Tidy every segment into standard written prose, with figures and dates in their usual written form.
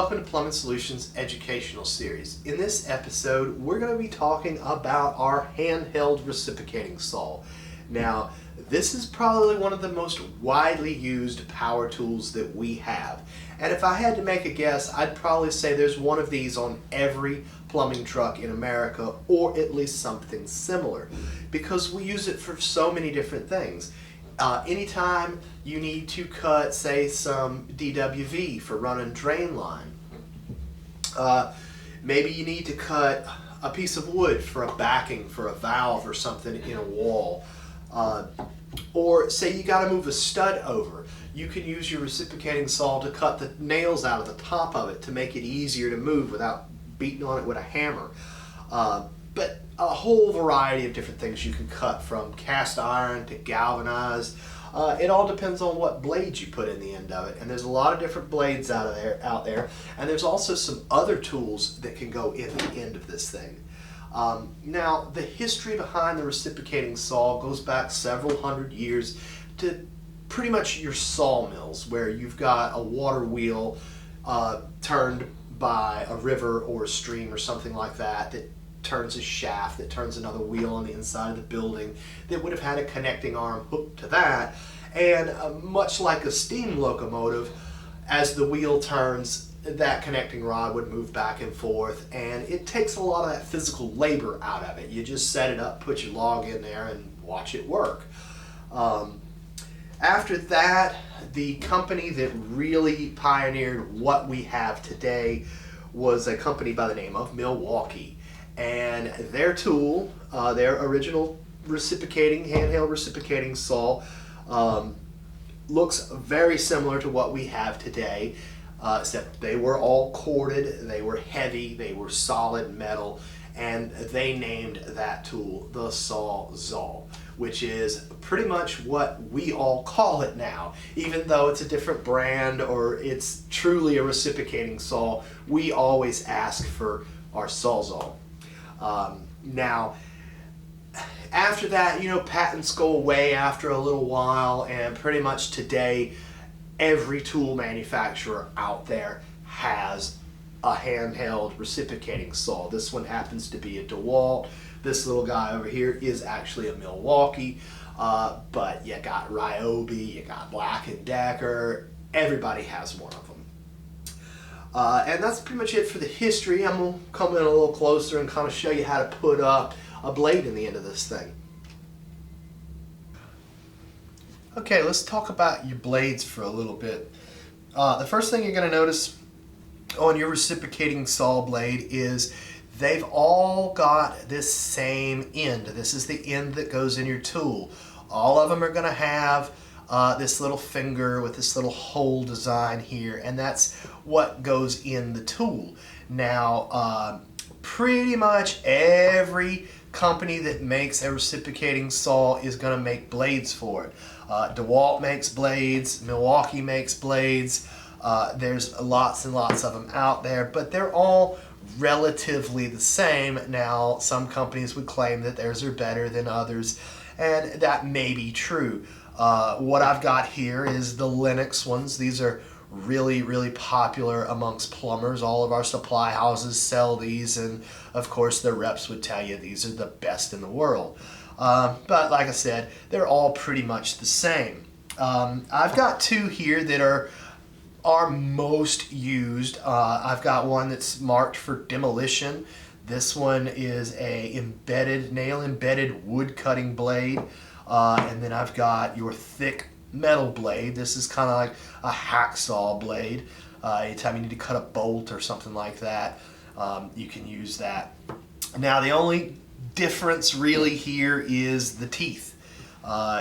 welcome to Plumbing Solutions Educational Series. In this episode, we're going to be talking about our handheld reciprocating saw. Now, this is probably one of the most widely used power tools that we have. And if I had to make a guess, I'd probably say there's one of these on every plumbing truck in America, or at least something similar, because we use it for so many different things. Anytime you need to cut, say, some DWV for running drain line, maybe you need to cut a piece of wood for a backing for a valve or something in a wall, or say you got to move a stud over, you can use your reciprocating saw to cut the nails out of the top of it to make it easier to move without beating on it with a hammer. But a whole variety of different things you can cut, from cast iron to galvanized. It all depends on what blades you put in the end of it, and there's a lot of different blades out there, and there's also some other tools that can go in the end of this thing. Now, the history behind the reciprocating saw goes back several hundred years to pretty much your sawmills, where you've got a water wheel turned by a river or a stream or something like that turns a shaft, that turns another wheel on the inside of the building that would have had a connecting arm hooked to that. And much like a steam locomotive, as the wheel turns, that connecting rod would move back and forth, and it takes a lot of that physical labor out of it. You just set it up, put your log in there, and watch it work. After that, the company that really pioneered what we have today was a company by the name of Milwaukee. And their tool, their original handheld reciprocating saw, looks very similar to what we have today, except they were all corded, they were heavy, they were solid metal, and they named that tool the Sawzall, which is pretty much what we all call it now. Even though it's a different brand or it's truly a reciprocating saw, we always ask for our Sawzall. Now, after that, patents go away after a little while, and pretty much today, every tool manufacturer out there has a handheld reciprocating saw. This one happens to be a DeWalt. This little guy over here is actually a Milwaukee, but you got Ryobi, you got Black & Decker, everybody has one of them. And that's pretty much it for the history. I'm going to come in a little closer and kind of show you how to put up a blade in the end of this thing. Okay, let's talk about your blades for a little bit. The first thing you're going to notice on your reciprocating saw blade is they've all got this same end. This is the end that goes in your tool. All of them are going to have this little finger with this little hole design here, and that's what goes in the tool. Now, pretty much every company that makes a reciprocating saw is going to make blades for it. DeWalt makes blades, Milwaukee makes blades, there's lots and lots of them out there, but they're all relatively the same. Now, some companies would claim that theirs are better than others, and that may be true. What I've got here is the Lennox ones. These are really, really popular amongst plumbers. All of our supply houses sell these, and of course the reps would tell you these are the best in the world. But like I said, they're all pretty much the same. I've got two here that are most used. I've got one that's marked for demolition. This one is a nail embedded wood cutting blade. And then I've got your thick metal blade. This is kind of like a hacksaw blade. Anytime you need to cut a bolt or something like that, you can use that. Now, the only difference really here is the teeth.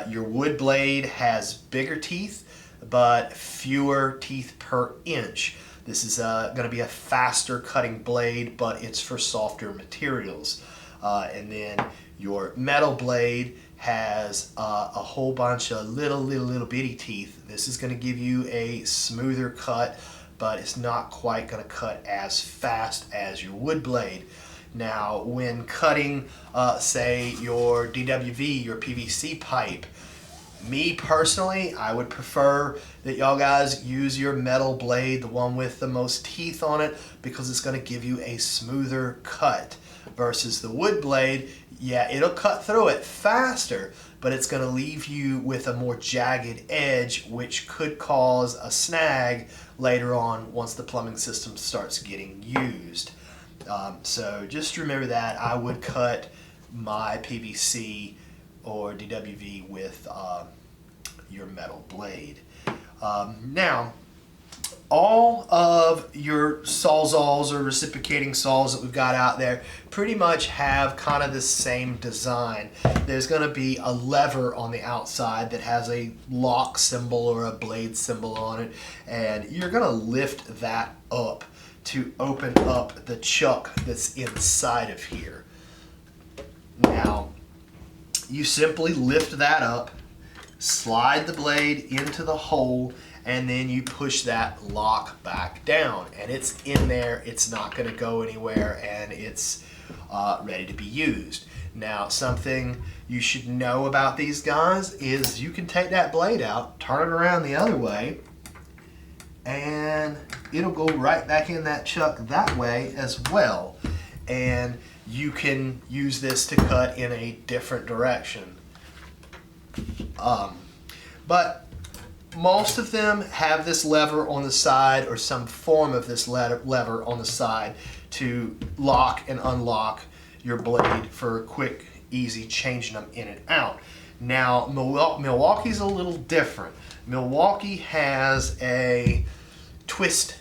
Your wood blade has bigger teeth, but fewer teeth per inch. This is going to be a faster cutting blade, but it's for softer materials. And then your metal blade has a whole bunch of little bitty teeth. This is going to give you a smoother cut, but it's not quite going to cut as fast as your wood blade. Now, when cutting, say, your DWV, your PVC pipe, Me personally, I would prefer that y'all guys use your metal blade, the one with the most teeth on it, because it's going to give you a smoother cut versus the wood blade. Yeah, it'll cut through it faster, but it's going to leave you with a more jagged edge, which could cause a snag later on once the plumbing system starts getting used. So just remember that. I would cut my PVC or DWV with your metal blade. Now, all of your Sawzalls or reciprocating saws that we've got out there pretty much have kind of the same design. There's going to be a lever on the outside that has a lock symbol or a blade symbol on it, and you're going to lift that up to open up the chuck that's inside of here. Now, you simply lift that up, slide the blade into the hole, and then you push that lock back down, and it's in there. It's not going to go anywhere, and it's ready to be used. Now, something you should know about these guys is you can take that blade out, turn it around the other way, and it'll go right back in that chuck that way as well. And you can use this to cut in a different direction. But most of them have this lever on the side or some form of this lever on the side to lock and unlock your blade for quick, easy changing them in and out. Now, Milwaukee's a little different. Milwaukee has a twist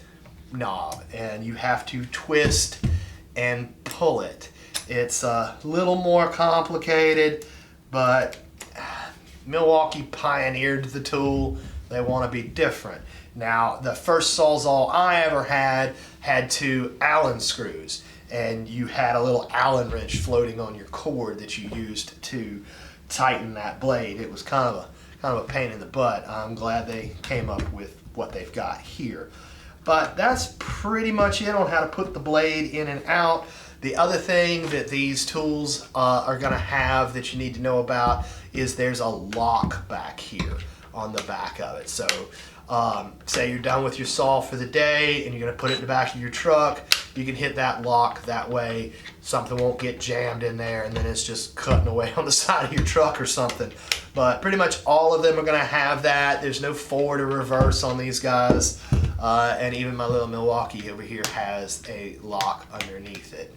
knob, and you have to twist and pull it. It's a little more complicated, but Milwaukee pioneered the tool. They want to be different. Now, the first Sawzall I ever had two Allen screws, and you had a little Allen wrench floating on your cord that you used to tighten that blade. It was kind of a pain in the butt. I'm glad they came up with what they've got here. But that's pretty much it on how to put the blade in and out. The other thing that these tools are going to have that you need to know about is there's a lock back here on the back of it. So say you're done with your saw for the day and you're going to put it in the back of your truck, you can hit that lock. That way something won't get jammed in there and then it's just cutting away on the side of your truck or something. But pretty much all of them are going to have that. There's no forward or reverse on these guys. And even my little Milwaukee over here has a lock underneath it.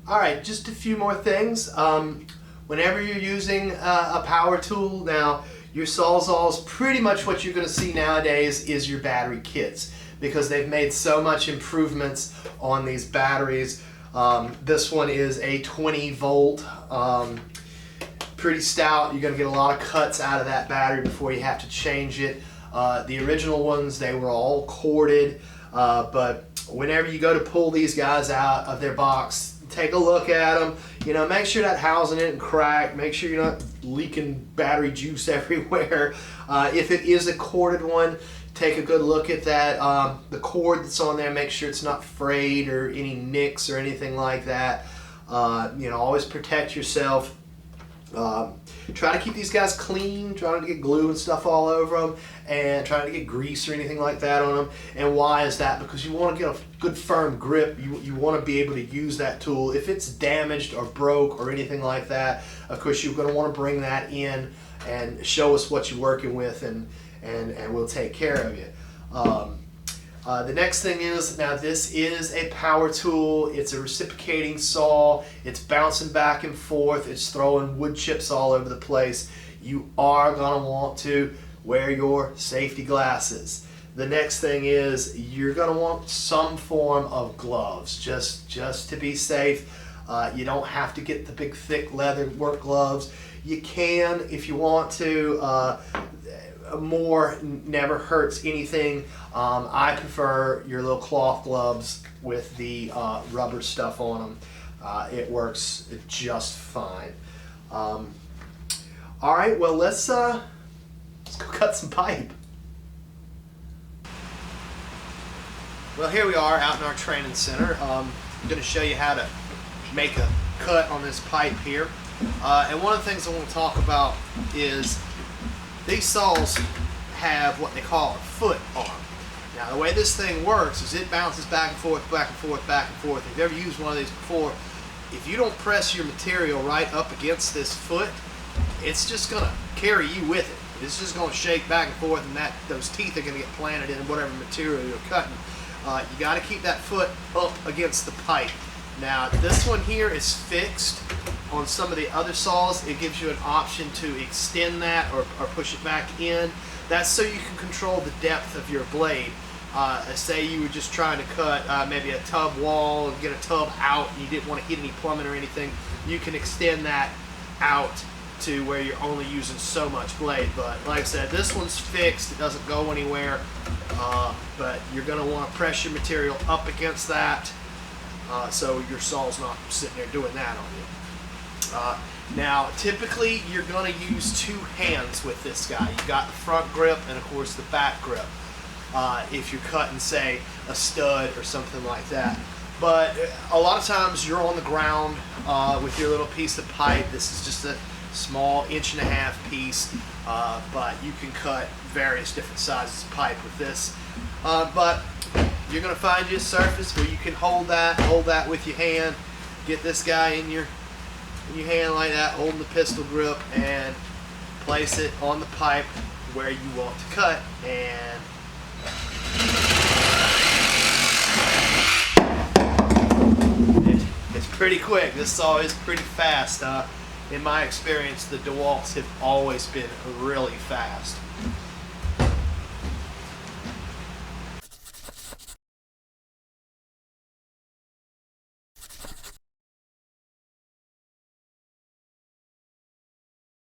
All right, just a few more things. Whenever you're using a power tool, now your Sawzalls, pretty much what you're going to see nowadays is your battery kits, because they've made so much improvements on these batteries. This one is a 20 volt, pretty stout. You're going to get a lot of cuts out of that battery before you have to change it. The original ones, they were all corded, but whenever you go to pull these guys out of their box, take a look at them. You know, make sure that housing isn't cracked. Make sure you're not leaking battery juice everywhere. If it is a corded one, take a good look at that. The cord that's on there, make sure it's not frayed or any nicks or anything like that. You know, always protect yourself. Try to keep these guys clean, try not to get glue and stuff all over them, and try not to get grease or anything like that on them. And why is that? Because you want to get a good firm grip. You want to be able to use that tool. If it's damaged or broke or anything like that, of course you're going to want to bring that in and show us what you're working with, and we'll take care of you. The next thing is, now this is a power tool. It's a reciprocating saw. It's bouncing back and forth. It's throwing wood chips all over the place. You are going to want to wear your safety glasses. The next thing is you're going to want some form of gloves just to be safe. You don't have to get the big thick leather work gloves. You can if you want to. More never hurts anything. I prefer your little cloth gloves with the rubber stuff on them. It works just fine. All right, well let's go cut some pipe. Well, here we are out in our training center. I'm going to show you how to make a cut on this pipe here. And one of the things I want to talk about is these saws have what they call a foot arm. Now the way this thing works is it bounces back and forth, back and forth, back and forth. If you've ever used one of these before, if you don't press your material right up against this foot, it's just going to carry you with it. It's just going to shake back and forth, and those teeth are going to get planted in whatever material you're cutting. You got to keep that foot up against the pipe. Now this one here is fixed. On some of the other saws, it gives you an option to extend that or push it back in. That's so you can control the depth of your blade. Say you were just trying to cut maybe a tub wall and get a tub out and you didn't want to hit any plumbing or anything, you can extend that out to where you're only using so much blade. But like I said, this one's fixed, it doesn't go anywhere, but you're going to want to press your material up against that so your saw's not sitting there doing that on you. Now typically you're going to use two hands with this guy. You've got the front grip and of course the back grip. If you're cutting, say, a stud or something like that. But a lot of times you're on the ground with your little piece of pipe. This is just a small 1.5 inch piece, but you can cut various different sizes of pipe with this. But you're going to find you a surface where you can hold that with your hand, get this guy in your hand like that, holding the pistol grip, and place it on the pipe where you want to cut, and it's pretty quick. This saw is pretty fast. In my experience, the DeWalt's have always been really fast.